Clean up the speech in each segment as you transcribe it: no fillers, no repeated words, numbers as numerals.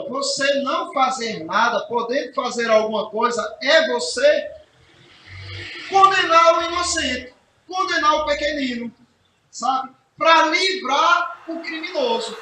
Você não fazer nada, podendo fazer alguma coisa, é você condenar o inocente, condenar o pequenino, sabe? Para livrar o criminoso.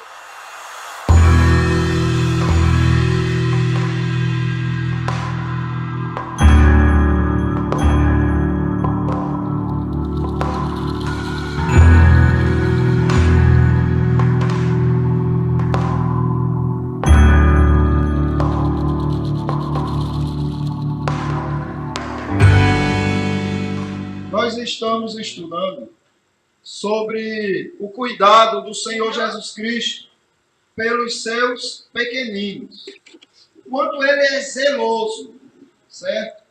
Nós estamos estudando sobre o cuidado do Senhor Jesus Cristo pelos seus pequeninos. Quanto ele é zeloso, certo?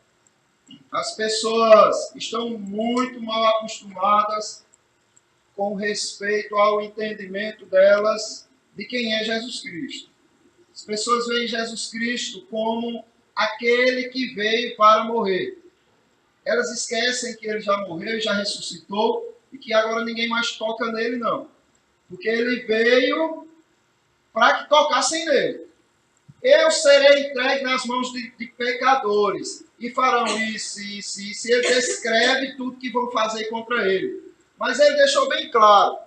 As pessoas estão muito mal acostumadas com respeito ao entendimento delas de quem é Jesus Cristo. As pessoas veem Jesus Cristo como aquele que veio para morrer. Elas esquecem que ele já morreu, já ressuscitou e que agora ninguém mais toca nele, não. Porque ele veio para que tocassem nele. Eu serei entregue nas mãos de pecadores e farão isso. Ele descreve tudo que vão fazer contra ele. Mas ele deixou bem claro: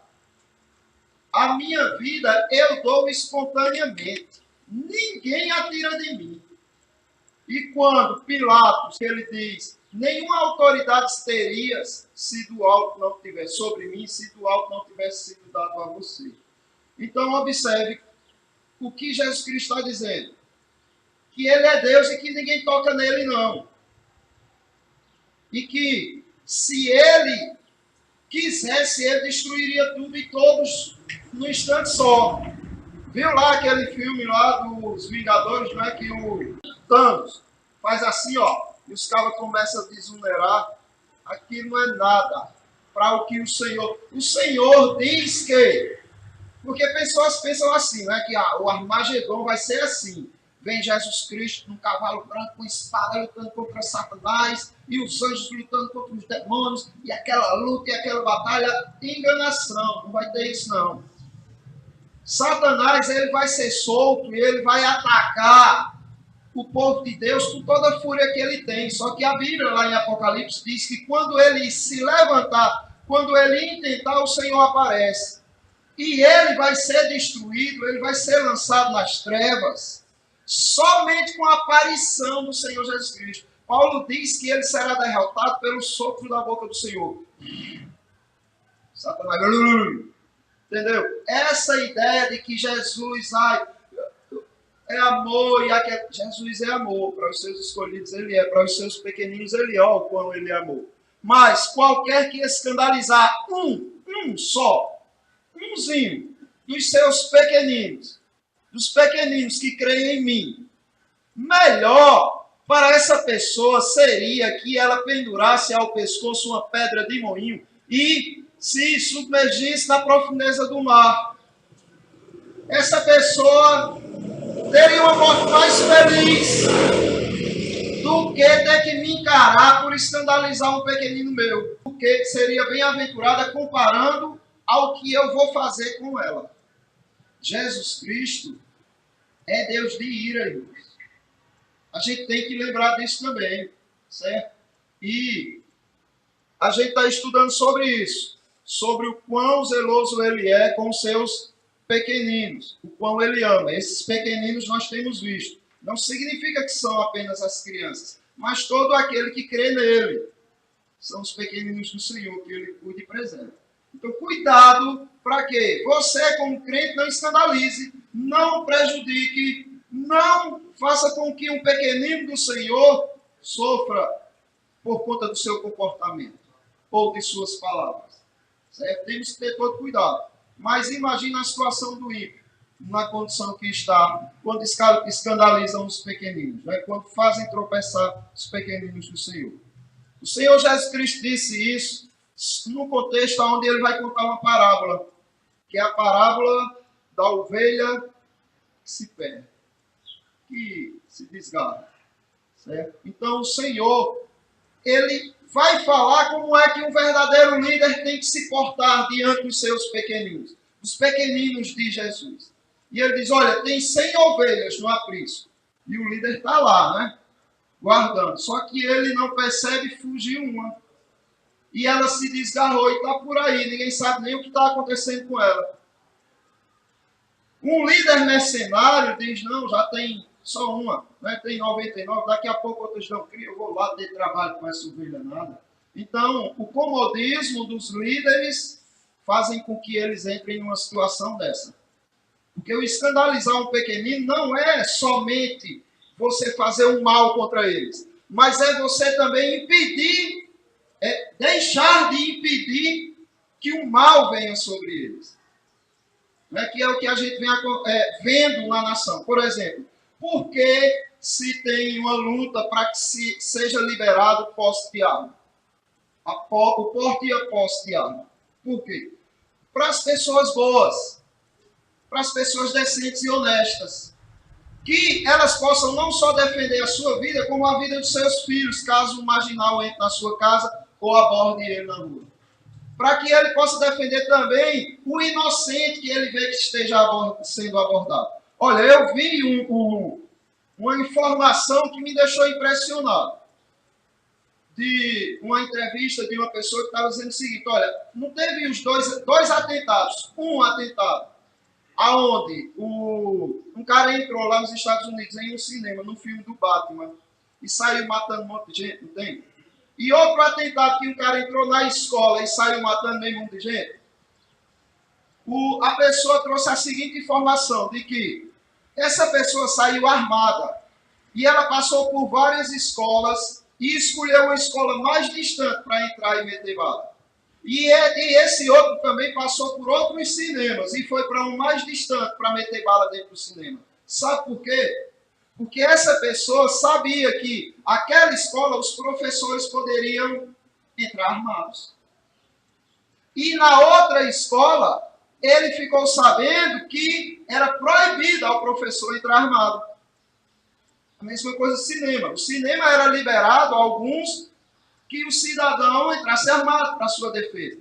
a minha vida eu dou espontaneamente. Ninguém atira de mim. E quando Pilatos, ele diz: nenhuma autoridade teria se do alto não tivesse sobre mim, se do alto não tivesse sido dado a você. Então observe o que Jesus Cristo está dizendo: que ele é Deus e que ninguém toca nele, não. E que se ele quisesse, ele destruiria tudo e todos num instante só. Viu lá aquele filme lá dos Vingadores, não é? Que o Thanos faz assim, ó, e os caras começam a desunerar. Aquilo não é nada para o que o Senhor diz que... Porque pessoas pensam assim, né? Que o Armagedon vai ser assim. Vem Jesus Cristo num cavalo branco com espada lutando contra Satanás e os anjos lutando contra os demônios e aquela luta e aquela batalha. Enganação, não vai ter isso não. Satanás, ele vai ser solto e ele vai atacar o povo de Deus com toda a fúria que ele tem. Só que a Bíblia lá em Apocalipse diz que quando ele se levantar, quando ele intentar, o Senhor aparece. E ele vai ser destruído, ele vai ser lançado nas trevas, somente com a aparição do Senhor Jesus Cristo. Paulo diz que ele será derrotado pelo sopro da boca do Senhor. Satanás, entendeu? Essa ideia de que Jesus é amor, e Jesus é amor, para os seus escolhidos ele é, para os seus pequeninos ele é, ó, o quão ele é amor. Mas qualquer que escandalizar umzinho dos seus pequeninos, dos pequeninos que creem em mim, melhor para essa pessoa seria que ela pendurasse ao pescoço uma pedra de moinho e se submergisse na profundeza do mar. Essa pessoa teria uma morte mais feliz do que ter que me encarar por escandalizar um pequenino meu. Porque seria bem-aventurada comparando ao que eu vou fazer com ela. Jesus Cristo é Deus de ira, irmãos. A gente tem que lembrar disso também, certo? E a gente está estudando sobre isso, sobre o quão zeloso ele é com seus pequeninos, o quão ele ama. Esses pequeninos nós temos visto. Não significa que são apenas as crianças, mas todo aquele que crê nele. São os pequeninos do Senhor que ele cuida e preserva. Então, cuidado para que você, como crente, não escandalize, não prejudique, não faça com que um pequenino do Senhor sofra por conta do seu comportamento ou de suas palavras. Certo? Temos que ter todo cuidado. Mas imagine a situação do ímpio, na condição que está, quando escandalizam os pequeninos, né? Quando fazem tropeçar os pequeninos do Senhor. O Senhor Jesus Cristo disse isso no contexto onde ele vai contar uma parábola, que é a parábola da ovelha que se perde, que se desgarra. Certo? Então o Senhor, ele vai falar como é que um verdadeiro líder tem que se portar diante dos seus pequeninos, dos pequeninos de Jesus. e ele diz, olha, tem 100 ovelhas no aprisco. E o líder está lá, né? Guardando. Só que ele não percebe, fugiu uma. E ela se desgarrou e está por aí. Ninguém sabe nem o que está acontecendo com ela. Um líder mercenário diz, não, já tem só uma, né? Tem 99, daqui a pouco outros não criam, eu vou lá ter trabalho com essa ovelha nada. Então, o comodismo dos líderes fazem com que eles entrem numa situação dessa. Porque o escandalizar um pequenino não é somente você fazer um mal contra eles, mas é você também impedir, deixar de impedir que o mal venha sobre eles. Né? Que é o que a gente vem vendo na nação. Por exemplo, por que se tem uma luta para que seja liberado o posse de arma? O porte e a posse de arma. Por quê? Para as pessoas boas, para as pessoas decentes e honestas, que elas possam não só defender a sua vida, como a vida dos seus filhos, caso um marginal entre na sua casa ou aborde ele na rua. Para que ele possa defender também o inocente que ele vê que esteja sendo abordado. Olha, eu vi uma informação que me deixou impressionado. De uma entrevista de uma pessoa que estava dizendo o seguinte, olha, não teve os dois atentados, um atentado, aonde um cara entrou lá nos Estados Unidos em um cinema, no filme do Batman, e saiu matando um monte de gente, não tem? E outro atentado que um cara entrou na escola e saiu matando meio monte de gente. A pessoa trouxe a seguinte informação, de que essa pessoa saiu armada, e ela passou por várias escolas, e escolheu uma escola mais distante para entrar e meter bala. E esse outro também passou por outros cinemas e foi para um mais distante para meter bala dentro do cinema. Sabe por quê? Porque essa pessoa sabia que aquela escola, os professores poderiam entrar armados. E na outra escola, ele ficou sabendo que era proibido ao professor entrar armado. A mesma coisa do cinema. O cinema era liberado a alguns que o cidadão entrasse armado para sua defesa.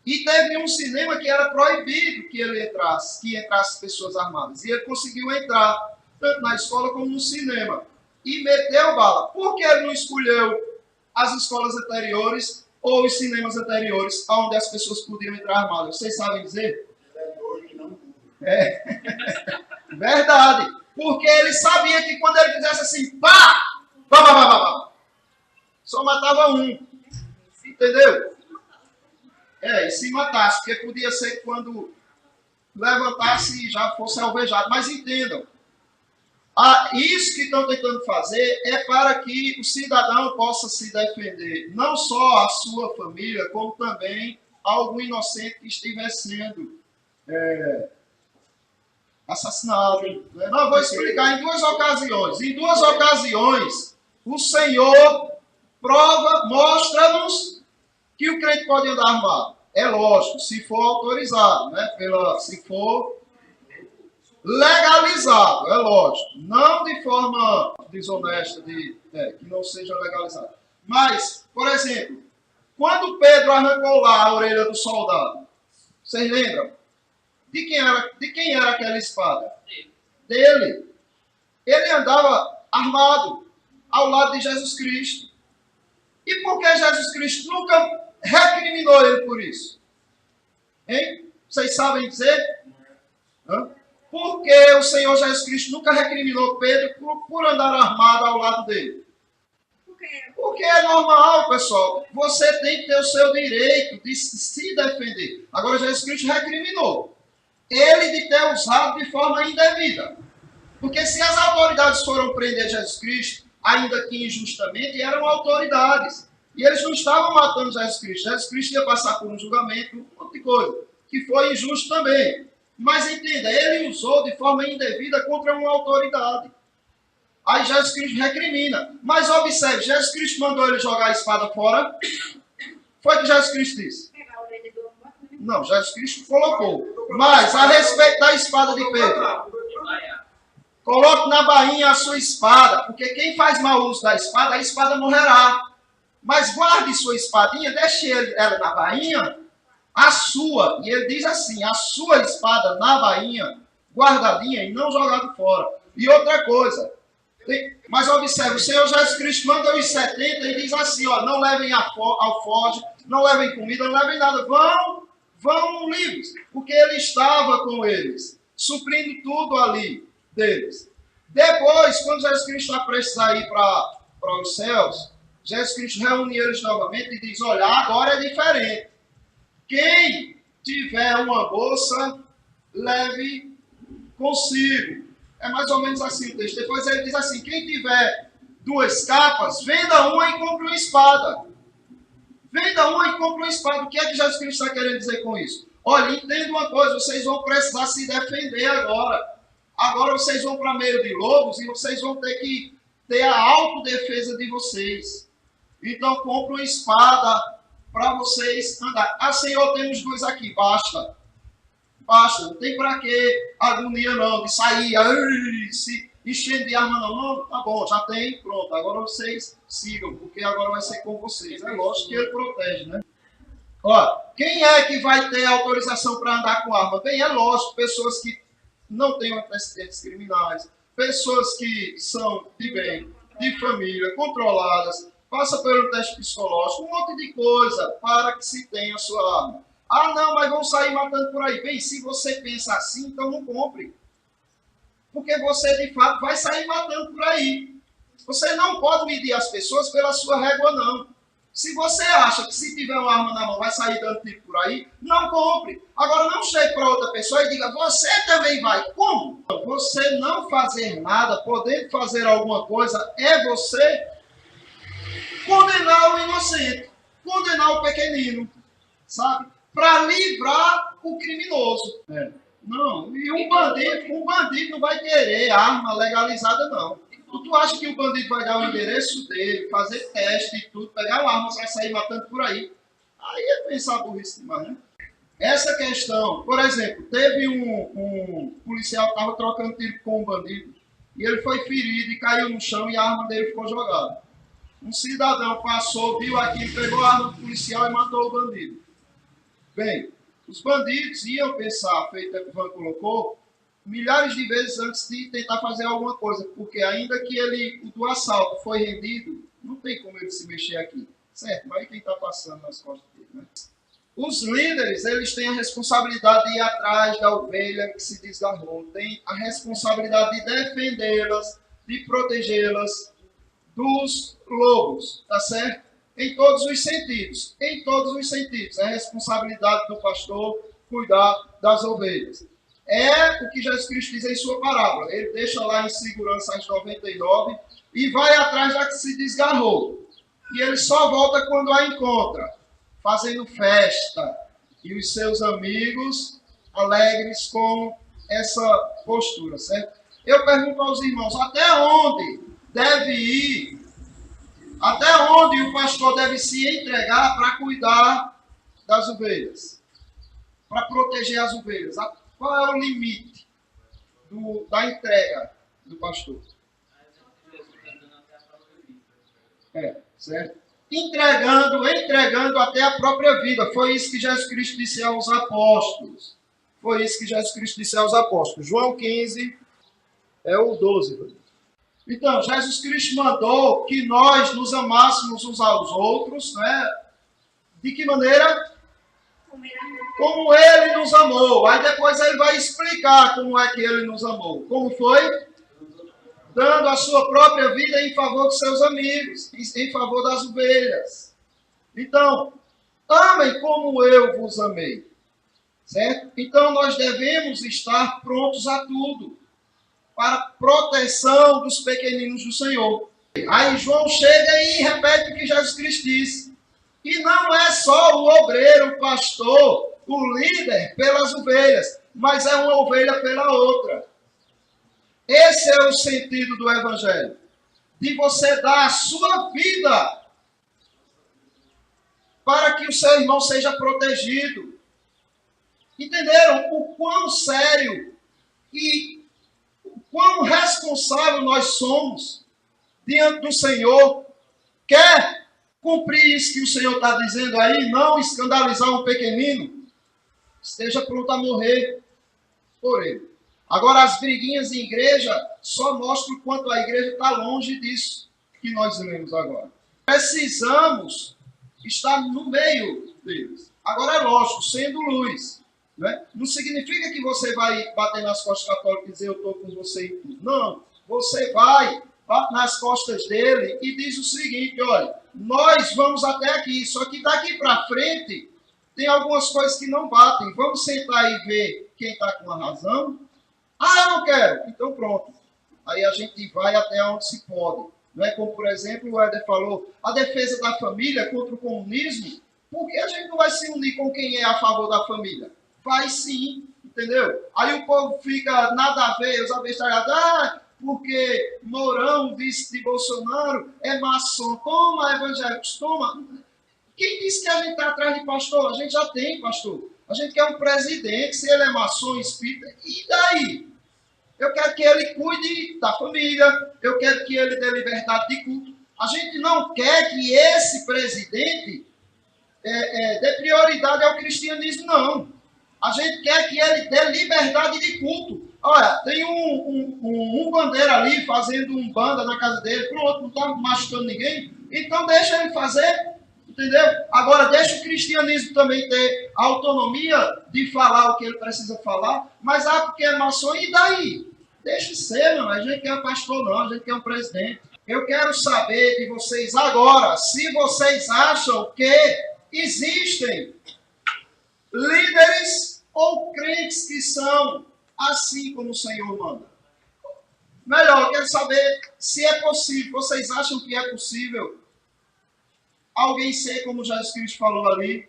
E teve um cinema que era proibido que ele entrasse, que entrasse pessoas armadas. E ele conseguiu entrar, tanto na escola como no cinema. E meteu bala. Por que ele não escolheu as escolas anteriores ou os cinemas anteriores, onde as pessoas podiam entrar armadas? Vocês sabem dizer? É. Verdade. Porque ele sabia que quando ele fizesse assim, pá, só matava um. Entendeu? E se matasse, porque podia ser que quando levantasse já fosse alvejado. Mas entendam, isso que estão tentando fazer é para que o cidadão possa se defender. Não só a sua família, como também algum inocente que estiver sendo assassinado. Não, vou explicar em duas ocasiões. Em duas ocasiões, o Senhor mostra-nos que o crente pode andar armado. É lógico, se for autorizado, né? Se for legalizado, é lógico. Não de forma desonesta, que não seja legalizado. Mas, por exemplo, quando Pedro arrancou lá a orelha do soldado, vocês lembram? De quem era aquela espada? Dele. Ele andava armado ao lado de Jesus Cristo. E por que Jesus Cristo nunca recriminou ele por isso? Hein? Vocês sabem dizer? Por que o Senhor Jesus Cristo nunca recriminou Pedro por andar armado ao lado dele? Porque é normal, pessoal. Você tem que ter o seu direito de se defender. Agora, Jesus Cristo recriminou ele de ter usado de forma indevida. Porque se as autoridades foram prender Jesus Cristo, ainda que injustamente, eram autoridades. E eles não estavam matando Jesus Cristo. Jesus Cristo ia passar por um julgamento, um monte de coisa, que foi injusto também. Mas entenda, ele usou de forma indevida contra uma autoridade. Aí Jesus Cristo recrimina. Mas observe, Jesus Cristo mandou ele jogar a espada fora. Foi o que Jesus Cristo disse. Não, Jesus Cristo colocou. Mas a respeito da espada de Pedro, coloque na bainha a sua espada, porque quem faz mau uso da espada, a espada morrerá. Mas guarde sua espadinha, deixe ela na bainha, a sua, e ele diz assim, a sua espada na bainha guardadinha e não jogado fora. E outra coisa, mas observe, o Senhor Jesus Cristo manda os 70 e diz assim, ó, não levem alforje, não levem comida, não levem nada, vão livres, porque ele estava com eles, suprindo tudo ali deles. Depois, quando Jesus Cristo está prestes a ir para os céus, Jesus Cristo reúne eles novamente e diz, olha, agora é diferente. Quem tiver uma bolsa, leve consigo. É mais ou menos assim o texto. Depois ele diz assim, quem tiver 2 capas, venda uma e compre uma espada. Venda uma e compre uma espada. O que é que Jesus Cristo está querendo dizer com isso? Olha, entenda uma coisa, vocês vão precisar se defender agora. Agora vocês vão para meio de lobos e vocês vão ter que ter a autodefesa de vocês. Então, compre uma espada para vocês andar. Ah, Senhor, temos 2 aqui, basta. Não tem para que agonia não, de sair, se enchendo de arma não, tá bom, já tem, pronto, agora vocês sigam, porque agora vai ser com vocês. É lógico que ele protege, né? Ó, quem é que vai ter autorização para andar com arma? Bem, é lógico, pessoas que não têm antecedentes criminais, pessoas que são de bem, de família, controladas, passa pelo teste psicológico, um monte de coisa para que se tenha a sua arma. Ah, não, mas vão sair matando por aí. Bem, se você pensa assim, então não compre. Porque você, de fato, vai sair matando por aí. Você não pode medir as pessoas pela sua régua, não. Se você acha que se tiver uma arma na mão vai sair dando tiro por aí, não compre. Agora, não chegue para outra pessoa e diga, você também vai. Como? Você não fazer nada, podendo fazer alguma coisa, é você condenar o inocente, condenar o pequenino, sabe? Para livrar o criminoso. Não, e um bandido não vai querer arma legalizada, não. Tu acha que o bandido vai dar o endereço dele, fazer teste e tudo, pegar uma arma para sair matando por aí? Aí é pensar burrice demais, né? Essa questão, por exemplo, teve um policial que estava trocando tiro com um bandido e ele foi ferido e caiu no chão e a arma dele ficou jogada. Um cidadão passou, viu aquilo, pegou a arma do policial e matou o bandido. Bem, os bandidos iam pensar, feito que o Ivan colocou, milhares de vezes antes de tentar fazer alguma coisa, porque ainda que o do assalto foi rendido, não tem como ele se mexer aqui, certo? Mas quem está passando nas costas dele, né? Os líderes, eles têm a responsabilidade de ir atrás da ovelha que se desgarrou, têm a responsabilidade de defendê-las, de protegê-las dos lobos, tá certo? Em todos os sentidos. Em todos os sentidos. É responsabilidade do pastor cuidar das ovelhas. É o que Jesus Cristo diz em sua parábola. Ele deixa lá em segurança as 99 e vai atrás da que se desgarrou. E ele só volta quando a encontra, fazendo festa. E os seus amigos alegres com essa postura, certo? Eu pergunto aos irmãos, até onde deve ir? Até onde o pastor deve se entregar para cuidar das ovelhas? Para proteger as ovelhas? Qual é o limite da entrega do pastor? Certo? Entregando até a própria vida. Foi isso que Jesus Cristo disse aos apóstolos. João 15 é o 12. Então, Jesus Cristo mandou que nós nos amássemos uns aos outros, né? De que maneira? Como Ele nos amou. Aí depois Ele vai explicar como é que Ele nos amou. Como foi? Dando a sua própria vida em favor dos seus amigos, em favor das ovelhas. Então, amem como eu vos amei. Certo? Então, nós devemos estar prontos a tudo para proteção dos pequeninos do Senhor. Aí João chega e repete o que Jesus Cristo disse. E não é só o obreiro, o pastor, o líder pelas ovelhas, mas é uma ovelha pela outra. Esse é o sentido do Evangelho. De você dar a sua vida para que o seu irmão seja protegido. Entenderam o quão sério e quão responsável nós somos diante do Senhor? Quer cumprir isso que o Senhor está dizendo aí? Não escandalizar um pequenino? Esteja pronto a morrer por ele. Agora, as briguinhas em igreja só mostram o quanto a igreja está longe disso que nós lemos agora. Precisamos estar no meio deles. Agora, é lógico, sendo luz. Né? Não significa que você vai bater nas costas católicas e dizer eu estou com você em tudo. Não, você vai nas costas dele e diz o seguinte, olha, nós vamos até aqui, só que daqui para frente tem algumas coisas que não batem. Vamos sentar e ver quem está com a razão. Ah, eu não quero. Então pronto. Aí a gente vai até onde se pode. Não é como, por exemplo, o Éder falou, a defesa da família contra o comunismo. Por que a gente não vai se unir com quem é a favor da família? Vai sim, entendeu? Aí o povo fica nada a ver, os abestalhados, porque Mourão disse de Bolsonaro, é maçom, toma evangélicos, toma. Quem disse que a gente está atrás de pastor? A gente já tem pastor. A gente quer um presidente, se ele é maçom, espírita, e daí? Eu quero que ele cuide da família, eu quero que ele dê liberdade de culto. A gente não quer que esse presidente dê prioridade ao cristianismo, não. A gente quer que ele dê liberdade de culto. Olha, tem um bandeira ali fazendo um banda na casa dele, pronto, não está machucando ninguém, então deixa ele fazer, entendeu? Agora, deixa o cristianismo também ter a autonomia de falar o que ele precisa falar, mas porque é maçom, e daí? Deixa ser, não, a gente quer um pastor não, a gente quer um presidente. Eu quero saber de vocês agora, se vocês acham que existem líderes ou crentes que são assim como o Senhor manda. Melhor, eu quero saber se é possível. Vocês acham que é possível alguém ser como Jesus Cristo falou ali,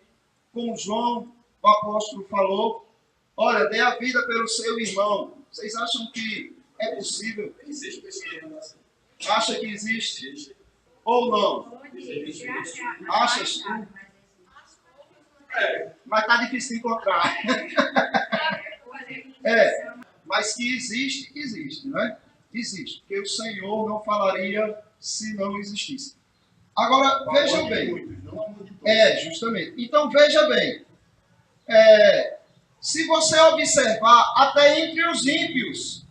como João, o apóstolo, falou? Olha, dê a vida pelo seu irmão. Vocês acham que é possível? Existe pessoa assim. Acha que existe? Ou não? Achas tu? Mas está difícil de encontrar. Mas que existe, não é? Existe. Porque o Senhor não falaria se não existisse. Agora, veja bem. Justamente. Então, veja bem. Se você observar, até entre os ímpios,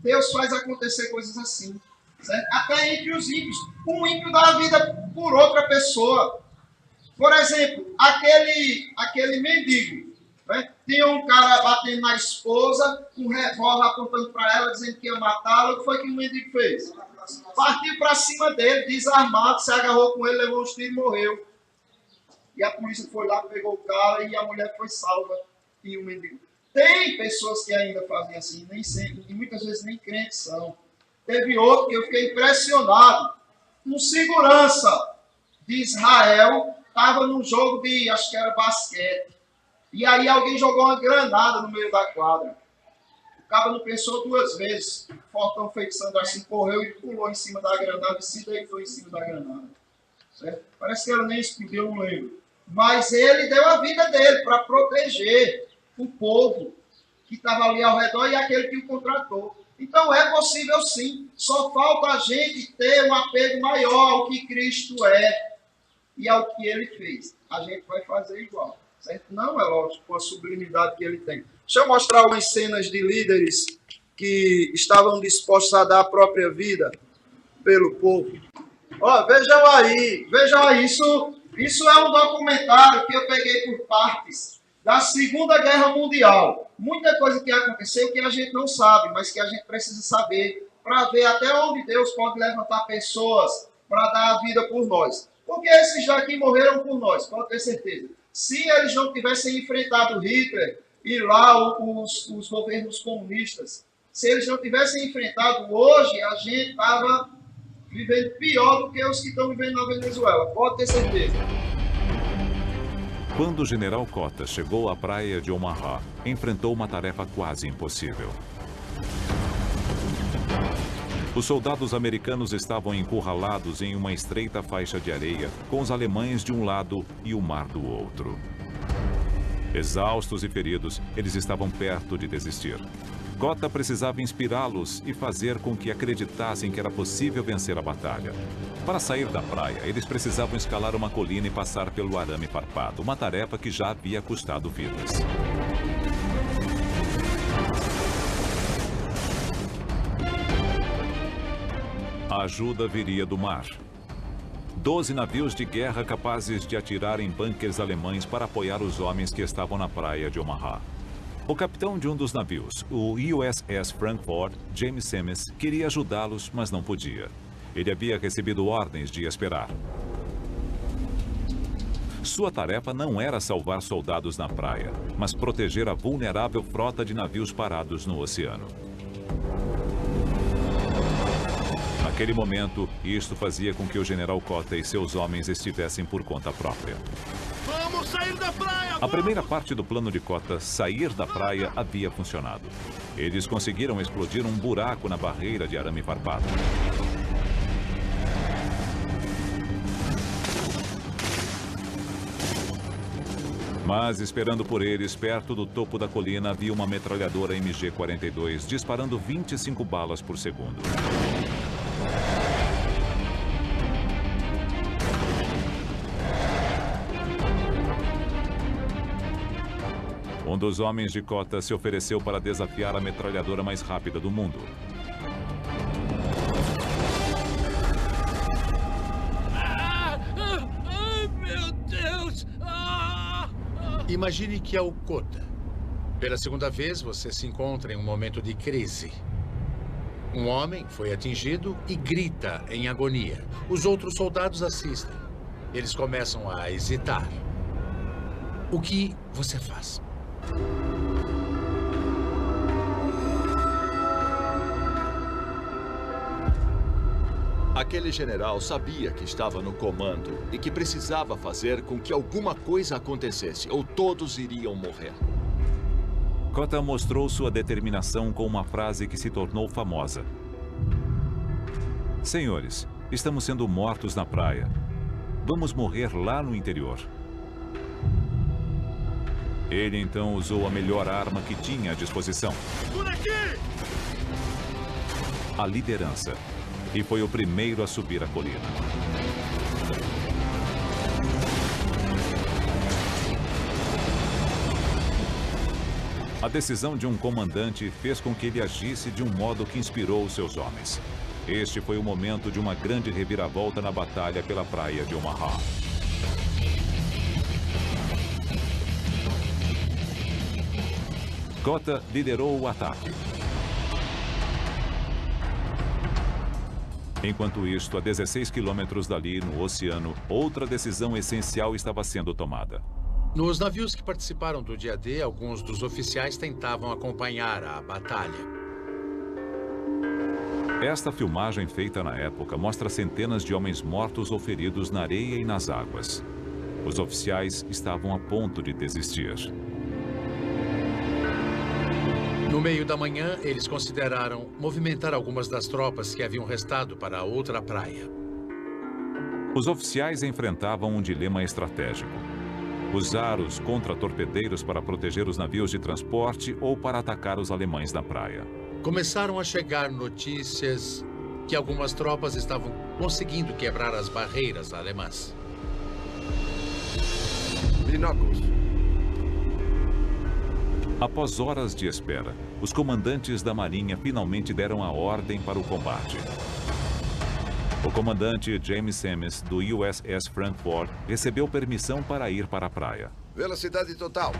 Deus faz acontecer coisas assim. Certo? Até entre os ímpios. Um ímpio dá a vida por outra pessoa. Por exemplo, aquele mendigo, né? Tinha um cara batendo na esposa, com um revólver apontando para ela, dizendo que ia matá-la. O que foi que o mendigo fez? Partiu para cima dele, desarmado, se agarrou com ele, levou uns tiros e morreu. E a polícia foi lá, pegou o cara e a mulher foi salva. E o mendigo. Tem pessoas que ainda fazem assim, nem sempre, e muitas vezes nem crentes são. Teve outro que eu fiquei impressionado. Um segurança de Israel estava num jogo de, acho que era basquete. E aí alguém jogou uma granada no meio da quadra. O cara não pensou duas vezes. O fortão feito Sandro assim correu e pulou em cima da granada e se deitou em cima da granada. Certo? Parece que ela nem explodiu, eu não lembro. Mas ele deu a vida dele para proteger o povo que estava ali ao redor e aquele que o contratou. Então é possível sim. Só falta a gente ter um apego maior ao que Cristo é e ao que ele fez. A gente vai fazer igual. Certo? Não é lógico com a sublimidade que ele tem. Deixa eu mostrar umas cenas de líderes que estavam dispostos a dar a própria vida pelo povo. Ó, vejam aí, isso é um documentário que eu peguei por partes da Segunda Guerra Mundial. Muita coisa que aconteceu que a gente não sabe, mas que a gente precisa saber para ver até onde Deus pode levantar pessoas para dar a vida por nós. Porque esses daqui morreram por nós, pode ter certeza. Se eles não tivessem enfrentado Hitler e lá os governos comunistas, se eles não tivessem enfrentado hoje, a gente estava vivendo pior do que os que estão vivendo na Venezuela, pode ter certeza. Quando o general Cota chegou à praia de Omaha, enfrentou uma tarefa quase impossível. Os soldados americanos estavam encurralados em uma estreita faixa de areia, com os alemães de um lado e o mar do outro. Exaustos e feridos, eles estavam perto de desistir. Cota precisava inspirá-los e fazer com que acreditassem que era possível vencer a batalha. Para sair da praia, eles precisavam escalar uma colina e passar pelo arame farpado, uma tarefa que já havia custado vidas. A ajuda viria do mar. 12 navios de guerra capazes de atirar em bunkers alemães para apoiar os homens que estavam na praia de Omaha. O capitão de um dos navios, o USS Frankfurt, James Semmes, queria ajudá-los, mas não podia. Ele havia recebido ordens de esperar. Sua tarefa não era salvar soldados na praia, mas proteger a vulnerável frota de navios parados no oceano. Naquele momento, isto fazia com que o general Cotta e seus homens estivessem por conta própria. Vamos sair da praia! A primeira parte do plano de Cotta, sair da praia, havia funcionado. Eles conseguiram explodir um buraco na barreira de arame farpado. Mas, esperando por eles, perto do topo da colina, havia uma metralhadora MG-42 disparando 25 balas por segundo. Um dos homens de Cotta se ofereceu para desafiar a metralhadora mais rápida do mundo. Meu Deus! Imagine que é o Cotta. Pela segunda vez, você se encontra em um momento de crise. Um homem foi atingido e grita em agonia. Os outros soldados assistem. Eles começam a hesitar. O que você faz? Aquele general sabia que estava no comando e que precisava fazer com que alguma coisa acontecesse, ou todos iriam morrer. Cotta mostrou sua determinação com uma frase que se tornou famosa. Senhores, estamos sendo mortos na praia. Vamos morrer lá no interior. Ele então usou a melhor arma que tinha à disposição. Por aqui! A liderança. E foi o primeiro a subir a colina. A decisão de um comandante fez com que ele agisse de um modo que inspirou os seus homens. Este foi o momento de uma grande reviravolta na batalha pela praia de Omaha. Cotta liderou o ataque. Enquanto isto, a 16 quilômetros dali, no oceano, outra decisão essencial estava sendo tomada. Nos navios que participaram do dia D, alguns dos oficiais tentavam acompanhar a batalha. Esta filmagem feita na época mostra centenas de homens mortos ou feridos na areia e nas águas. Os oficiais estavam a ponto de desistir. No meio da manhã, eles consideraram movimentar algumas das tropas que haviam restado para a outra praia. Os oficiais enfrentavam um dilema estratégico. Usar os contra-torpedeiros para proteger os navios de transporte ou para atacar os alemães na praia. Começaram a chegar notícias que algumas tropas estavam conseguindo quebrar as barreiras alemãs. Binóculos. Após horas de espera, os comandantes da Marinha finalmente deram a ordem para o combate. O comandante James Semmes, do USS Frankfurt, recebeu permissão para ir para a praia. Velocidade total.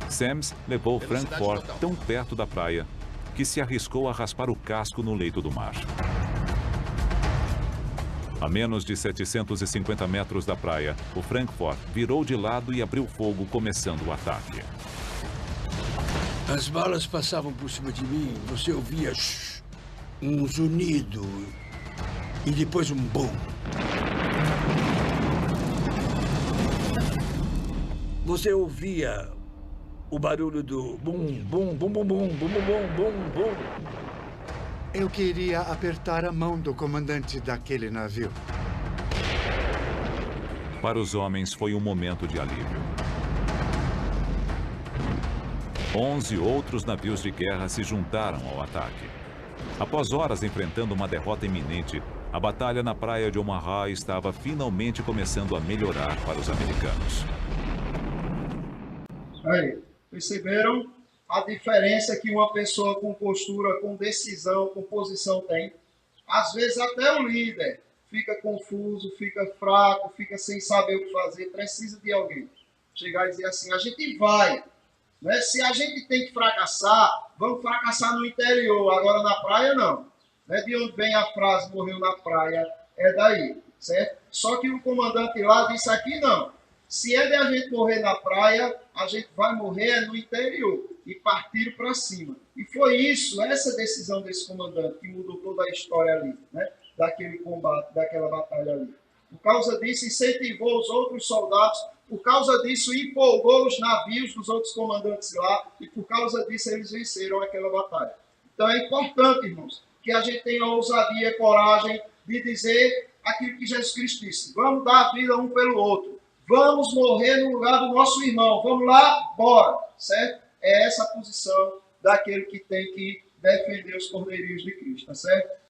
Semmes levou Frankfurt tão perto da praia que se arriscou a raspar o casco no leito do mar. A menos de 750 metros da praia, o Frankfurt virou de lado e abriu fogo, começando o ataque. As balas passavam por cima de mim, você ouvia um zunido e depois um bum. Você ouvia o barulho do bum, bum, bum, bum, bum, bum, bum, bum, bum. Eu queria apertar a mão do comandante daquele navio. Para os homens foi um momento de alívio. 11 outros navios de guerra se juntaram ao ataque. Após horas enfrentando uma derrota iminente, a batalha na praia de Omaha estava finalmente começando a melhorar para os americanos. Aí, perceberam? a diferença que uma pessoa com postura, com decisão, com posição tem. Às vezes até o líder fica confuso, fica fraco, fica sem saber o que fazer, precisa de alguém. Chegar e dizer assim, a gente vai. Né? Se a gente tem que fracassar, vamos fracassar no interior, agora na praia não. Né? De onde vem a frase, morreu na praia, é daí. Certo? Só que o comandante lá disse aqui não. Se é de a gente morrer na praia, a gente vai morrer no interior. E partir para cima. E foi isso, essa decisão desse comandante, que mudou toda a história ali, né? Daquele combate, daquela batalha ali. Por causa disso, incentivou os outros soldados, por causa disso, empolgou os navios dos outros comandantes lá, e por causa disso, eles venceram aquela batalha. Então, é importante, irmãos, que a gente tenha ousadia e coragem de dizer aquilo que Jesus Cristo disse. Vamos dar a vida um pelo outro. Vamos morrer no lugar do nosso irmão. Vamos lá, bora, certo? É essa a posição daquele que tem que defender os cordeirinhos de Cristo, tá certo?